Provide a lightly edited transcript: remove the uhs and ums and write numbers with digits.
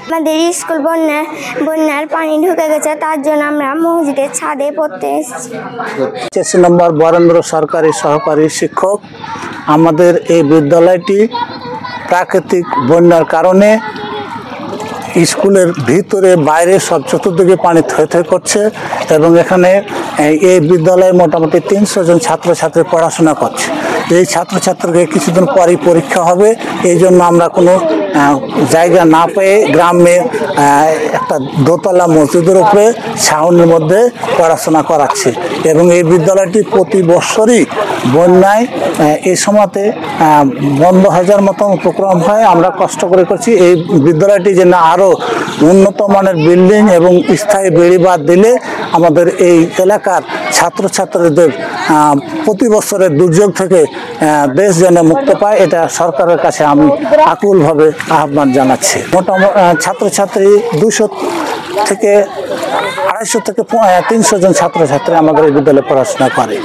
আমাদের স্কুল বন্যার পানি ঢুকে গেছে, তার জন্য আমরা মসজিদের ছাদে পড়তে এসেছি। 85 নম্বর বরেন্দ্র সরকারি সহকারী শিক্ষক। আমাদের এই বিদ্যালয়টি প্রাকৃতিক বন্যার কারণে স্কুলের ভিতরে বাইরে সব চতুর্দিকে পানি থই থই করছে এবং এখানে এই বিদ্যালয়ে মোটামুটি 300 জন ছাত্রছাত্রী পড়াশোনা করছে। এই ছাত্রছাত্রীকে কিছুদিন পরই পরীক্ষা হবে, এই জন্য আমরা কোনো জায়গা না পেয়ে গ্রামে একটা দোতলা মসজিদের উপরে ছাউনির মধ্যে পড়াশোনা করাচ্ছি এবং এই বিদ্যালয়টি প্রতি বছরই বন্যায় এই সময়তে বন্ধ হয়ে যাওয়ার মতন উপক্রম হয়। আমরা কষ্ট করে করছি এই বিদ্যালয়টি যেন আরও উন্নত মানের বিল্ডিং এবং স্থায়ী বেড়িবাঁধ দিলে আমাদের এই এলাকার ছাত্রছাত্রীদের প্রতি বছরের দুর্যোগ থেকে দেশ যেন মুক্ত পায়, এটা সরকারের কাছে আমি আকুলভাবে আহ্বান জানাচ্ছি। মোটামুটি ছাত্রছাত্রী 200 থেকে 250 থেকে 300 জন ছাত্রছাত্রী আমাদের এই বিদ্যালয়ে পড়াশোনা করে।